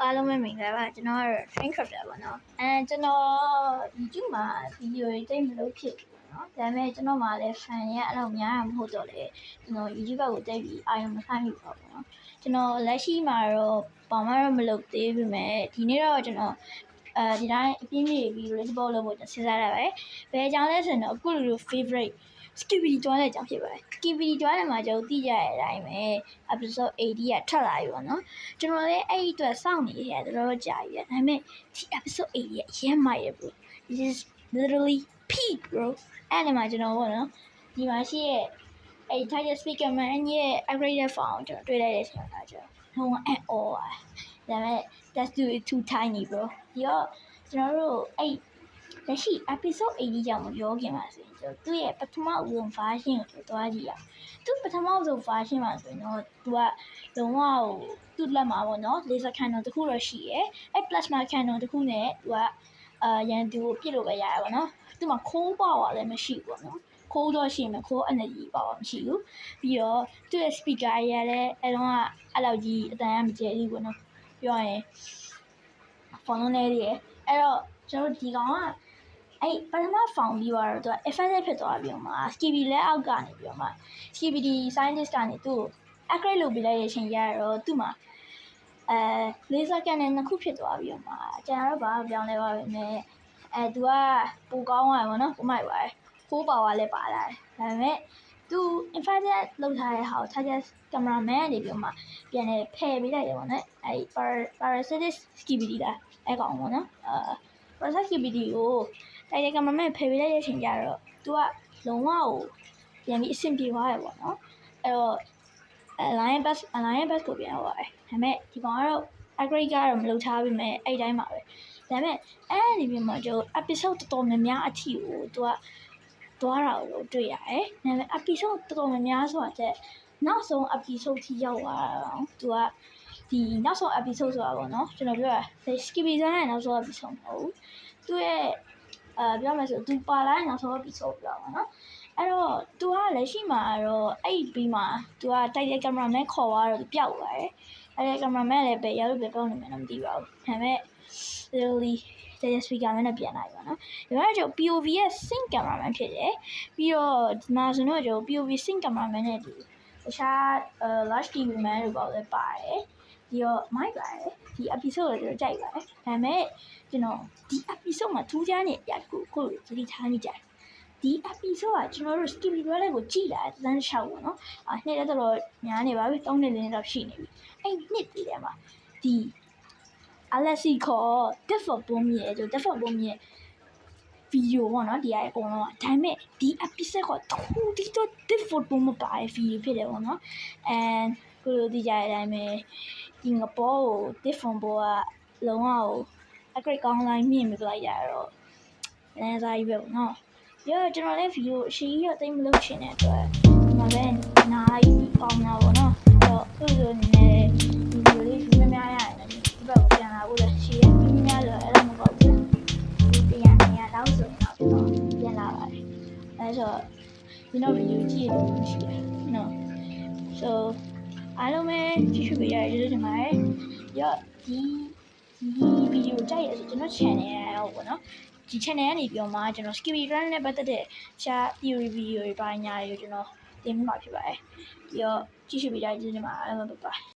အားလုံးပဲမင်္ဂလာပါကျွန်တော်ကတော့ train crafter ပါနော်ကျွန်တော် YouTube မှာဗီဒီယိုတွေတိတ်မလုပ်ဖြစ်ဘူးနော်ဒါပေမဲ့ကျွန်တော်မှာလည်း fan ရအဲ့လိုများတာမဟုတ်တော့လေကျွန်တော် YouTube ကိုတိတ်ပြီးအာရုံမစိုက်မိပါဘူးနော်ကျွန်တော်လက်ရှိမှာတော့ဘာမှတော့မလုပ်သေးဘူးမဲ့ဒီနေ့တော့ကျွန်တော်ဒီတိုင်းအပြင်းပြေဗီဒီယိုလေးတစ်ပုဒ်လုပ်ဖို့စဉ်းစားရပါတယ်ဘယ်အကြောင်းလဲဆိုတော့အခုလို favorite Skibidi တွားတဲ့အကြောင်းဖြစ်ပါတယ် Skibidi တွားတယ်မှာကျွန်တော်သိကြတဲ့အတိုင်းပဲ episode 80ကထွက်လာပြီပေါ့နော်ကျွန်တော်လည်းအဲ့ဒီအတွက်စောင့်နေရတယ်တော်တော်ကြာပြီဒါပေမဲ့ဒီ episode 80ရဲ့အရင်မိုက်ရ bro this is literally peak bro အဲ့ဒီမှာကျွန်တော်ပေါ့နော်ဒီမှာရှိရဲ့အဲ့ Tiger Speaker Man ရဲ့ upgraded file ကျွန်တော်တွေ့လိုက်တဲ့အချိန်မှာကျွန်တော်လုံးဝအံ့ဩပါတယ်ဒါပေမဲ့ that's too tiny bro ဒီတော့ကျွန်တော်တို့အဲ့လက်ရှိ episode 80ကြောင့်မပြောခင်ပါဆိုရင်သူ့ရဲ့ပထမအဆုံး version ကိုသွားကြည့်ရအောင်သူပထမအဆုံး version မှာဆိုရင်တော့သူကလုံးဝသူ့လက်မှာပေါ့နော် laser cannon တစ်ခုတော့ရှိရဲအဲ့ plasma cannon တစ်ခုနဲ့သူကရန်သူကိုပစ်လို့ပဲရရပါတော့သူ့မှာ cold power လည်းမရှိဘူးပေါ့နော် cold တော့ရှိမယ် cold energy power မရှိဘူးပြီးတော့သူ့ရဲ့ speaker ရလည်းအဲ့တော့အဲ့လောက်ကြီးအတန်ရမကျဲဘူးပေါ့နော်ပြောရင် phone နဲ့ရအဲ့တော့ကျွန်တော်ဒီကောင်ကအဲ့ပထမ found ပြီးတော့သူက effective ဖြစ်သွားပြီးတော့မှ Skibidi လက်အောက်ကနေပြီးတော့မှ Skibidi scientist ကနေသူ့ upgrade လုပ်ပေးလိုက်တဲ့အချိန်ကျတော့သူ့မှာlaser cannon နှစ်ခုဖြစ်သွားပြီးတော့မှကျွန်တော်တို့ဘာပြောင်းလဲပါပဲနဲ့သူကပိုကောင်းသွားတယ်ပေါ့နော်ပိုမိုက်ပါတယ် full power လည်းပါလာတယ်ဒါပေမဲ့သူ effective လုပ်ထားတဲ့ဟာကို Tiger cameraman နေပြီးတော့မှပြန်နေဖယ်ပေးလိုက်တယ်ပေါ့နော်အဲ့ parasitic Skibidi လားအဲ့ကောင်ပေါ့နော် parasitic Skibidi ကိုတိုက်တဲ့ကမမဲ့ဖယ်ပေးလိုက်တဲ့အချိန်ကျတော့သူကလုံးဝကိုပြန်ပြီးအဆင်ပြေသွားတယ်ပေါ့နော်အဲ့တော့ alliance bus ကိုပြန်သွားတယ်ဒါပေမဲ့ဒီကောင်ကတော့ upgrade ကတော့မလုပ်ထားပြီမဲ့အဲ့တိုင်းပါပဲဒါပေမဲ့အဲ့ဒီပြင်မှာကျွန်တော် episode တော်တော်များများအထိကိုသူကသွားတာကိုတွေ့ရတယ်ဒါပေမဲ့ episode တော်တော်များများဆိုတာတဲ့နောက်ဆုံး episode ထိရောက်သွားတာသူကဒီနောက်ဆုံး episode ဆိုတာပေါ့နော်ကျွန်တော်ပြောတာ Skibidi ရဲ့နောက်ဆုံး episode မဟုတ်ဘူးသူရဲ့ပြောမယ်ဆိုသူပါလာတဲ့နောက်ဆုံး episode ပြောပါနော်အဲ့တော့သူကလက်ရှိမှာတော့အဲ့ပြီးမှာသူကတိုက်တဲ့ cameraman ခေါ်သွားတော့သူပျောက်သွားတယ်အဲ့ဒီ cameraman လည်းပဲရောက်လို့ပဲပေါက်နေမှန်းမသိပါဘူးဒါပေမဲ့ literally Tiger Speaker Man နဲ့ပြန်လာပြီပါနော်ဒီမှာကျတော့ POV ရဲ့ sync cameraman ဖြစ်တယ်ပြီးတော့ဒီမှာဆိုတော့ကျတော့ POV sync cameraman နဲ့ဒီတခြားlarge TV man တို့ပေါ့လည်းပါတယ်ဒီတော့ mic ပါတယ်ဒီ episode ကိုကျွန်တော်ကြိုက်ပါတယ်ဒါပေမဲ့ကျွန်တော်ဒီ episode မှာထူးခြားနေတဲ့အရာကိုသတိထားမိကြတယ်ဒီ episode ကကျွန်တော်တို့ Skibidi လေးကိုကြည့်လာတဲ့တန်း6ပေါ့နော်နှစ်လည်းတော့ညာနေပါပြီ3နှစ်လည်းတော့ရှိနေပြီအဲ့နှစ်တည်းထဲမှာဒီ Alexi ခေါ် Death of Bomb ရဲ့ဗီဒီယိုပေါ့နော်ဒီအကုန်လုံးကဒါပေမဲ့ဒီ episode ကဒီတော့ Death of Bomb မပါတဲ့ဗီဒီယိုဖြစ်တယ်ပေါ့နော်ကိုလိုဒီကြတဲ့အတိုင်းပဲဒီငပေါ်ကို Death of Bomb ကလုံးဝကို upgrade ကောင်းလိုက်မြင့်ပြီးလိုက်ရတော့လမ်းစားကြီးပဲပေါ့နော်ကျွန်တော်လည်းဗီဒီယိုအရှိကြီးတော့တိတ်မလုပ်ချင်တဲ့အတွက်ဒီမှာပဲနိုင်ကောင်းတာပေါ့နော်အဲ့တော့သူ့လိုနေဗီဒီယိုလေးများများရတယ်ဒီဘက်ကိုပြန်လာဖို့လည်းရှိရများဆိုအဲ့လိုမဟုတ်ဘူးဒီပြန်နေရတော့ဆိုတော့ကျွန်တော်ပြန်လာပါတယ်အဲ့ဆိုဒီနောက်ဗီဒီယိုကြည့်ရလို့ရှိတယ်နော် so အားလုံးပဲကြည့်ရှုပေးရကျေးဇူးတင်ပါတယ်ရောဒီဗီဒီယိုကြိုက်ရဆိုကျွန်တော် channel ရောပေါ့နော်ဒီ channel ကနေပြီးတော့မှကျွန်တော် Skibidi Run နဲ့ပတ်သက်တဲ့ရှား theory video တွေပါညာတွေကိုကျွန်တော်တင်ပြမှာဖြစ်ပါတယ်ပြီးတော့ကြည့်ရှုပေးကြကျေးဇူးတင်ပါတယ်အားလုံးပဲ bye